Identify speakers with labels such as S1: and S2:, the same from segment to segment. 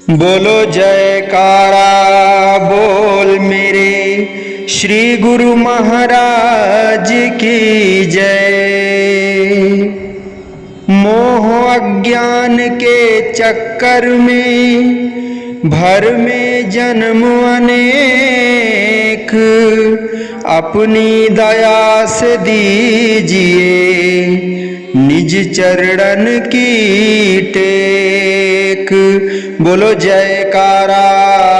S1: बोलो जयकारा बोल मेरे श्री गुरु महाराज की जय। मोह अज्ञान के चक्कर में भर में जन्म अनेक, अपनी दया से दीजिए निज चरण की टेक। बोलो जयकारा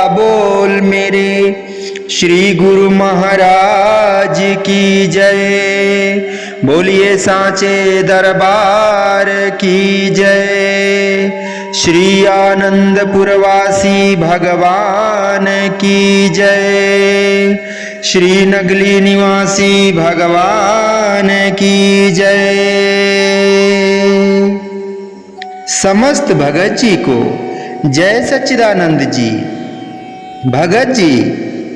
S1: बोल मेरे श्री गुरु महाराज की जय। बोलिए सांचे दरबार की जय। श्री आनंदपुरवासी भगवान की जय। श्री नगली निवासी भगवान की जय। समस्त भगत जी को जय सच्चिदानंद जी। भगत जी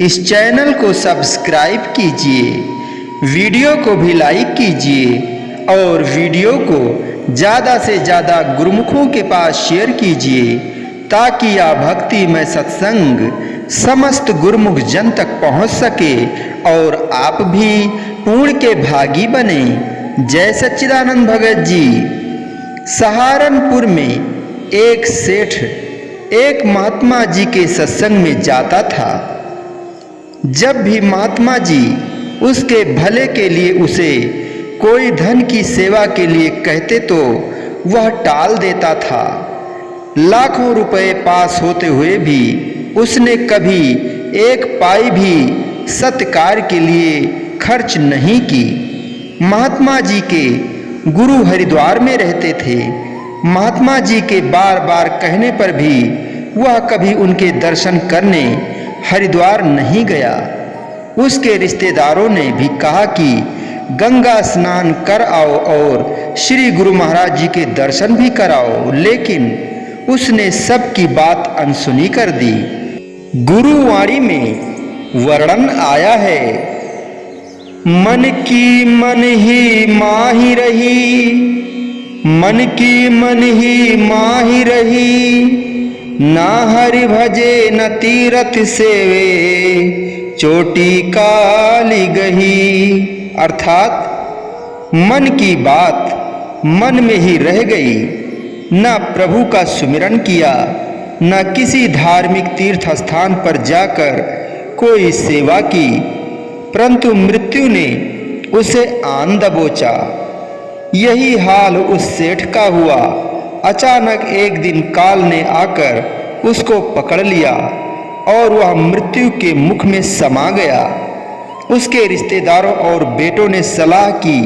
S1: इस चैनल को सब्सक्राइब कीजिए, वीडियो को भी लाइक कीजिए और वीडियो को ज़्यादा से ज़्यादा गुरुमुखों के पास शेयर कीजिए ताकि यह भक्ति में सत्संग समस्त गुरुमुख जन तक पहुंच सके और आप भी पूर्ण के भागी बने। जय सच्चिदानंद भगत जी। सहारनपुर में एक सेठ एक महात्मा जी के सत्संग में जाता था। जब भी महात्मा जी उसके भले के लिए उसे कोई धन की सेवा के लिए कहते तो वह टाल देता था। लाखों रुपए पास होते हुए भी उसने कभी एक पाई भी सत्कार के लिए खर्च नहीं की। महात्मा जी के गुरु हरिद्वार में रहते थे। महात्मा जी के बार बार कहने पर भी वह कभी उनके दर्शन करने हरिद्वार नहीं गया। उसके रिश्तेदारों ने भी कहा कि गंगा स्नान कर आओ और श्री गुरु महाराज जी के दर्शन भी कराओ, लेकिन उसने सबकी बात अनसुनी कर दी। गुरुवाणी में वर्णन आया है, मन की मन ही माही रही, मन की मन ही माही रही, ना हरि भजे न तीरथ सेवे, चोटी काली गही। अर्थात मन की बात मन में ही रह गई, न प्रभु का सुमिरन किया, न किसी धार्मिक तीर्थ स्थान पर जाकर कोई सेवा की, परंतु मृत्यु ने उसे आन दबोचा। यही हाल उस सेठ का हुआ। अचानक एक दिन काल ने आकर उसको पकड़ लिया और वह मृत्यु के मुख में समा गया। उसके रिश्तेदारों और बेटों ने सलाह की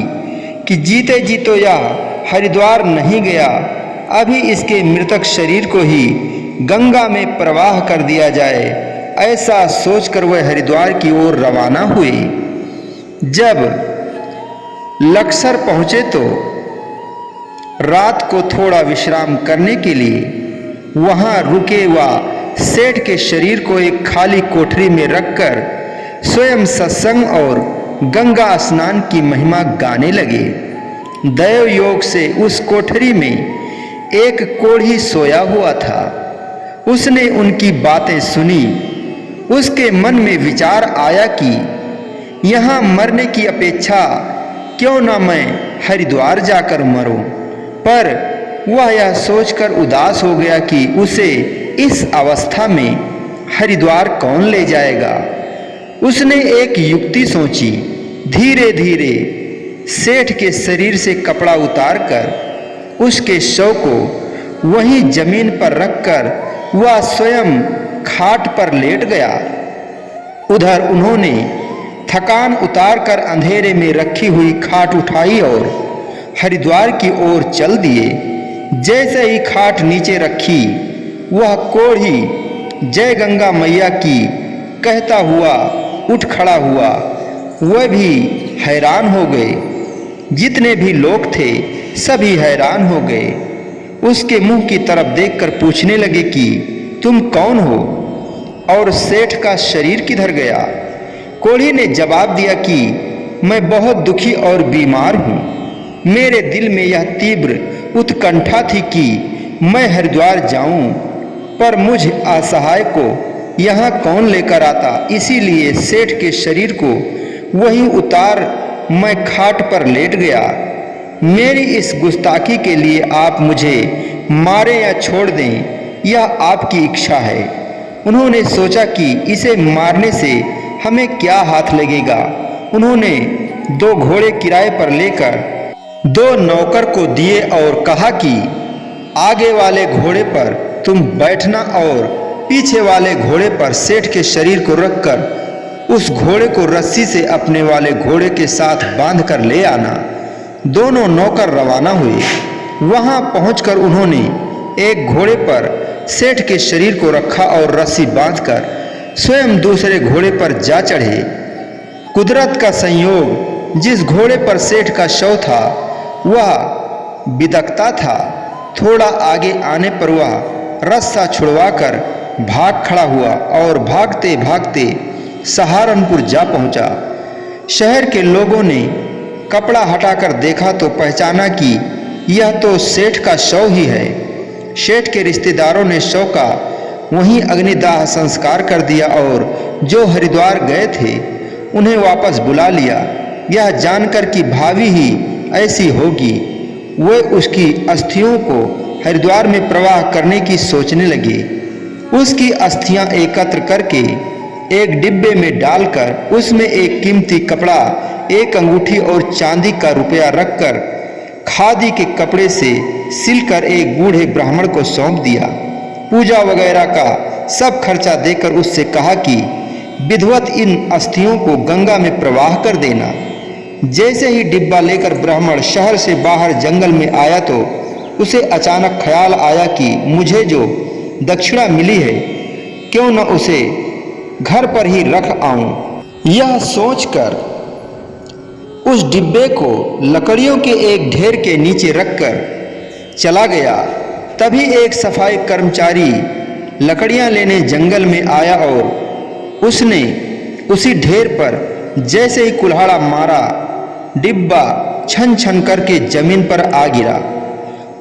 S1: कि जीते जी तो यह हरिद्वार नहीं गया, अभी इसके मृतक शरीर को ही गंगा में प्रवाह कर दिया जाए। ऐसा सोचकर वह हरिद्वार की ओर रवाना हुए। जब लक्सर पहुंचे तो रात को थोड़ा विश्राम करने के लिए वहां रुके व सेठ के शरीर को एक खाली कोठरी में रखकर स्वयं सत्संग और गंगा स्नान की महिमा गाने लगे। दैव योग से उस कोठरी में एक कोढ़ी सोया हुआ था। उसने उनकी बातें सुनी। उसके मन में विचार आया कि यहाँ मरने की अपेक्षा क्यों न मैं हरिद्वार जाकर मरूं। पर वह यह सोचकर उदास हो गया कि उसे इस अवस्था में हरिद्वार कौन ले जाएगा। उसने एक युक्ति सोची। धीरे धीरे सेठ के शरीर से कपड़ा उतारकर उसके शव को वहीं जमीन पर रखकर वह स्वयं खाट पर लेट गया। उधर उन्होंने थकान उतारकर अंधेरे में रखी हुई खाट उठाई और हरिद्वार की ओर चल दिए। जैसे ही खाट नीचे रखी, वह कोढ़ी जय गंगा मैया की कहता हुआ उठ खड़ा हुआ। वह भी हैरान हो गए। जितने भी लोग थे सभी हैरान हो गए। उसके मुंह की तरफ देखकर पूछने लगे कि तुम कौन हो और सेठ का शरीर किधर गया। कोढ़ी ने जवाब दिया कि मैं बहुत दुखी और बीमार हूँ। मेरे दिल में यह तीव्र उत्कंठा थी कि मैं हरिद्वार जाऊं, पर मुझ असहाय को यहाँ कौन लेकर आता, इसीलिए सेठ के शरीर को वहीं उतार मैं खाट पर लेट गया। मेरी इस गुस्ताखी के लिए आप मुझे मारें या छोड़ दें, यह आपकी इच्छा है। उन्होंने सोचा कि इसे मारने से हमें क्या हाथ लगेगा। उन्होंने 2 घोड़े किराए पर लेकर 2 नौकर को दिए और कहा कि आगे वाले घोड़े पर तुम बैठना और पीछे वाले घोड़े पर सेठ के शरीर को रखकर उस घोड़े को रस्सी से अपने वाले घोड़े के साथ बांधकर ले आना। दोनों नौकर रवाना हुए। वहां पहुंचकर उन्होंने एक घोड़े पर सेठ के शरीर को रखा और रस्सी बांधकर स्वयं दूसरे घोड़े पर जा चढ़े। कुदरत का संयोग, जिस घोड़े पर सेठ का शव था वह बिदकता था। थोड़ा आगे आने पर वह रस्सा छुड़वाकर भाग खड़ा हुआ और भागते भागते सहारनपुर जा पहुंचा। शहर के लोगों ने कपड़ा हटाकर देखा तो पहचाना कि यह तो सेठ का शव ही है। सेठ के रिश्तेदारों ने शव का वहीं अग्निदाह संस्कार कर दिया और जो हरिद्वार गए थे उन्हें वापस बुला लिया, यह जानकर कि भाभी ही ऐसी होगी। वे उसकी अस्थियों को हरिद्वार में प्रवाह करने की सोचने लगे। उसकी अस्थियां एकत्र करके एक डिब्बे में डालकर उसमें एक कीमती कपड़ा, एक अंगूठी और चांदी का रुपया रखकर खादी के कपड़े से सिलकर एक बूढ़े ब्राह्मण को सौंप दिया। पूजा वगैरह का सब खर्चा देकर उससे कहा कि विधिवत इन अस्थियों को गंगा में प्रवाह कर देना। जैसे ही डिब्बा लेकर ब्राह्मण शहर से बाहर जंगल में आया तो उसे अचानक ख्याल आया कि मुझे जो दक्षिणा मिली है क्यों न उसे घर पर ही रख आऊं। यह सोचकर उस डिब्बे को लकड़ियों के एक ढेर के नीचे रखकर चला गया। तभी एक सफाई कर्मचारी लकड़ियां लेने जंगल में आया और उसने उसी ढेर पर जैसे ही कुल्हाड़ा मारा, डिब्बा छन छन करके जमीन पर आ गिरा।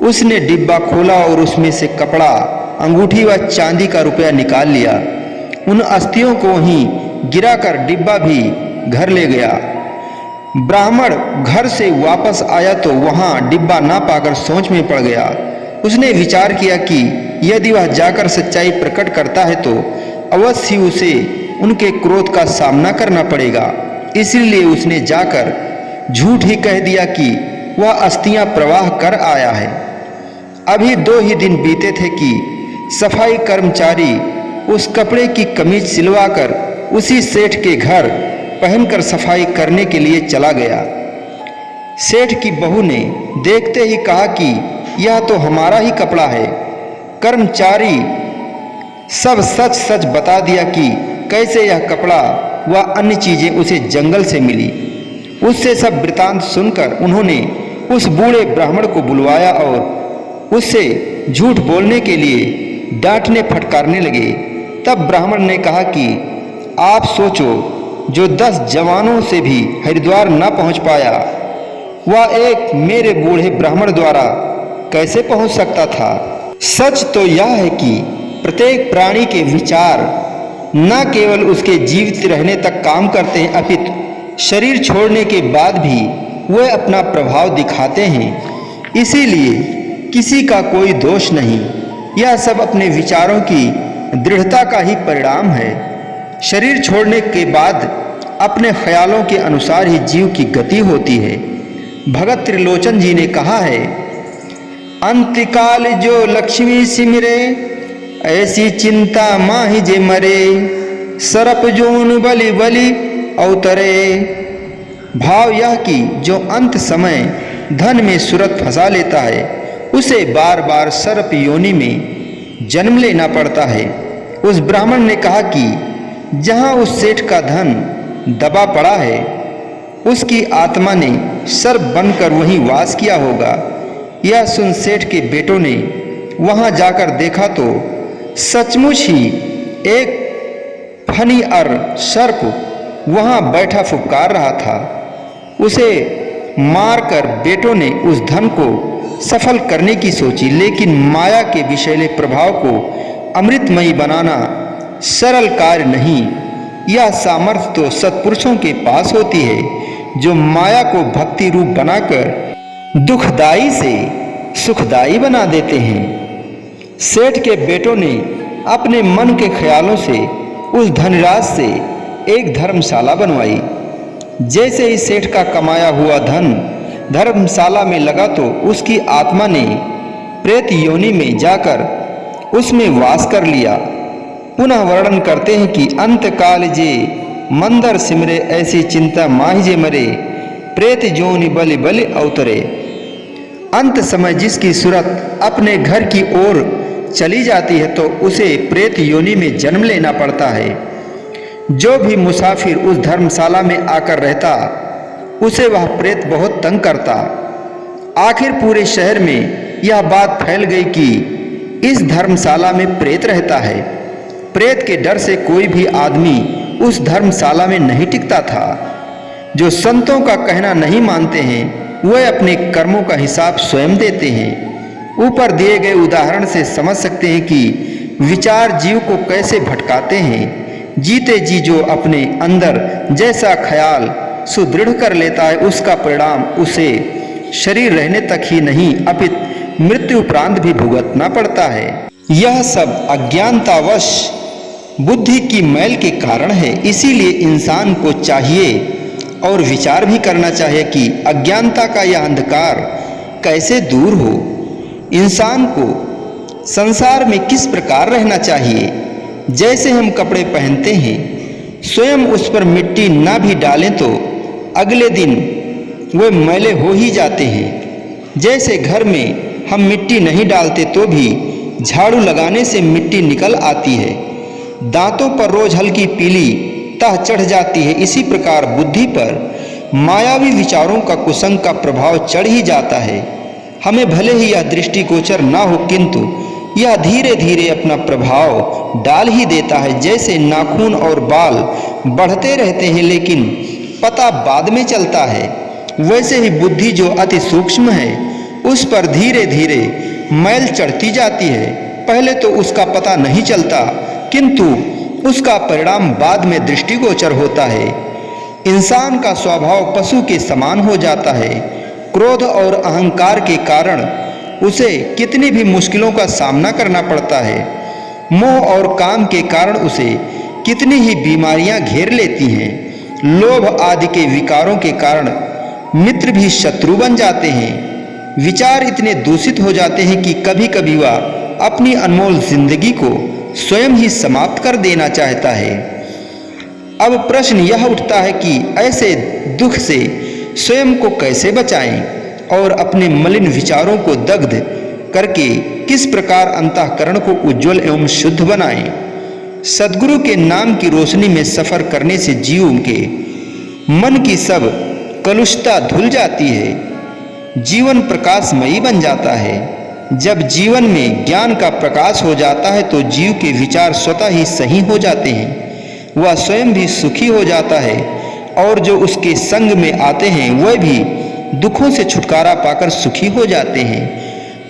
S1: उसने डिब्बा खोला और उसमें से कपड़ा, अंगूठी व चांदी का रुपया निकाल लिया। उन अस्थियों को वहीं गिराकर डिब्बा भी घर ले गया। ब्राह्मण घर से वापस आया तो वहां डिब्बा ना पाकर सोच में पड़ गया। उसने विचार किया कि यदि वह जाकर सच्चाई प्रकट करता है तो अवश्य उसे उनके क्रोध का सामना करना पड़ेगा। इसलिए उसने जाकर झूठ ही कह दिया कि वह अस्थियां प्रवाह कर आया है। अभी 2 ही दिन बीते थे कि सफाई कर्मचारी उस कपड़े की कमीज सिलवाकर उसी सेठ के घर पहनकर सफाई करने के लिए चला गया। सेठ की बहू ने देखते ही कहा कि यह तो हमारा ही कपड़ा है। कर्मचारी सब सच सच बता दिया कि कैसे यह कपड़ा व अन्य चीजें उसे जंगल से मिली। उससे सब वृतांत सुनकर उन्होंने उस बूढ़े ब्राह्मण को बुलवाया और उससे झूठ बोलने के लिए डांटने फटकारने लगे। तब ब्राह्मण ने कहा कि आप सोचो, जो 10 जवानों से भी हरिद्वार न पहुंच पाया वह एक मेरे बूढ़े ब्राह्मण द्वारा कैसे पहुंच सकता था। सच तो यह है कि प्रत्येक प्राणी के विचार न केवल उसके जीवित रहने तक काम करते हैं, अपितु शरीर छोड़ने के बाद भी वे अपना प्रभाव दिखाते हैं। इसीलिए किसी का कोई दोष नहीं, यह सब अपने विचारों की दृढ़ता का ही परिणाम है। शरीर छोड़ने के बाद अपने ख्यालों के अनुसार ही जीव की गति होती है। भगत त्रिलोचन जी ने कहा है, अंतकाल जो लक्ष्मी सिमरे, ऐसी चिंता माही जे मरे, सरप जोन बलि बलि अवतरे। भाव यह कि जो अंत समय धन में सूरत फंसा लेता है उसे बार बार सर्प योनि में जन्म लेना पड़ता है। उस ब्राह्मण ने कहा कि जहाँ उस सेठ का धन दबा पड़ा है उसकी आत्मा ने सर्प बनकर वहीं वास किया होगा। यह सुन सेठ के बेटों ने वहां जाकर देखा तो सचमुच ही एक फनी-अर सर्प वहां बैठा फुफकार रहा था। उसे मारकर बेटों ने उस धन को सफल करने की सोची, लेकिन माया के विषैले प्रभाव को अमृतमयी बनाना सरल कार्य नहीं। यह सामर्थ्य तो सत्पुरुषों के पास होती है जो माया को भक्ति रूप बनाकर दुखदाई से सुखदाई बना देते हैं। सेठ के बेटों ने अपने मन के ख्यालों से उस धनराज से एक धर्मशाला बनवाई। जैसे ही सेठ का कमाया हुआ धन धर्मशाला में लगा तो उसकी आत्मा ने प्रेत योनि में जाकर उसमें वास कर लिया। पुनः वर्णन करते हैं कि अंत काल जे मंदर सिमरे ऐसी चिंता माहिजे मरे प्रेत जोनि बलि बलि अवतरे। अंत समय जिसकी सूरत अपने घर की ओर चली जाती है तो उसे प्रेत योनि में जन्म लेना पड़ता है। जो भी मुसाफिर उस धर्मशाला में आकर रहता उसे वह प्रेत बहुत तंग करता। आखिर पूरे शहर में यह बात फैल गई कि इस धर्मशाला में प्रेत रहता है। प्रेत के डर से कोई भी आदमी उस धर्मशाला में नहीं टिकता था। जो संतों का कहना नहीं मानते हैं वह अपने कर्मों का हिसाब स्वयं देते हैं। ऊपर दिए गए उदाहरण से समझ सकते हैं कि विचार जीव को कैसे भटकाते हैं। जीते जी जो अपने अंदर जैसा ख्याल सुदृढ़ कर लेता है उसका परिणाम उसे शरीर रहने तक ही नहीं अपितु मृत्यु उपरांत भी भुगतना पड़ता है। यह सब अज्ञानतावश बुद्धि की मैल के कारण है। इसीलिए इंसान को चाहिए और विचार भी करना चाहिए कि अज्ञानता का यह अंधकार कैसे दूर हो। इंसान को संसार में किस प्रकार रहना चाहिए। जैसे हम कपड़े पहनते हैं स्वयं उस पर मिट्टी ना भी डालें तो अगले दिन वे मैले हो ही जाते हैं। जैसे घर में हम मिट्टी नहीं डालते तो भी झाड़ू लगाने से मिट्टी निकल आती है। दांतों पर रोज हल्की पीली तह चढ़ जाती है। इसी प्रकार बुद्धि पर मायावी विचारों का कुसंग का प्रभाव चढ़ ही जाता है। हमें भले ही यह दृष्टिगोचर ना हो किंतु यह धीरे धीरे अपना प्रभाव डाल ही देता है। जैसे नाखून और बाल बढ़ते रहते हैं लेकिन पता बाद में चलता है, वैसे ही बुद्धि जो अति सूक्ष्म है उस पर धीरे धीरे मैल चढ़ती जाती है। पहले तो उसका पता नहीं चलता किंतु उसका परिणाम बाद में दृष्टिगोचर होता है। इंसान का स्वभाव पशु के समान हो जाता है। क्रोध और अहंकार के कारण उसे कितनी भी मुश्किलों का सामना करना पड़ता है। मोह और काम के कारण उसे कितनी ही बीमारियां घेर लेती हैं। लोभ आदि के विकारों के कारण मित्र भी शत्रु बन जाते हैं। विचार इतने दूषित हो जाते हैं कि कभी कभी वह अपनी अनमोल जिंदगी को स्वयं ही समाप्त कर देना चाहता है। अब प्रश्न यह उठता है कि ऐसे दुख से स्वयं को कैसे बचाएं और अपने मलिन विचारों को दग्ध करके किस प्रकार अंतःकरण को उज्जवल एवं शुद्ध बनाएं। सद्गुरु के नाम की रोशनी में सफर करने से जीव के मन की सब कलुषता धुल जाती है। जीवन प्रकाशमयी बन जाता है। जब जीवन में ज्ञान का प्रकाश हो जाता है तो जीव के विचार स्वतः ही सही हो जाते हैं। वह स्वयं भी सुखी हो जाता है और जो उसके संग में आते हैं वह भी दुखों से छुटकारा पाकर सुखी हो जाते हैं।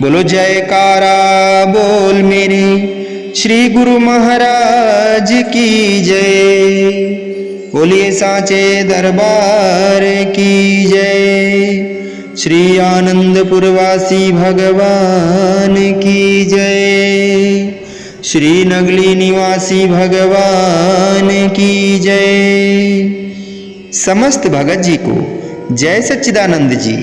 S1: बोलो जयकारा बोल मेरे श्री गुरु महाराज की जय। बोलिए साचे दरबार की जय। श्री आनंदपुरवासी भगवान की जय। श्री नगली निवासी भगवान की जय। समस्त भगत जी को जय सच्चिदानंद जी।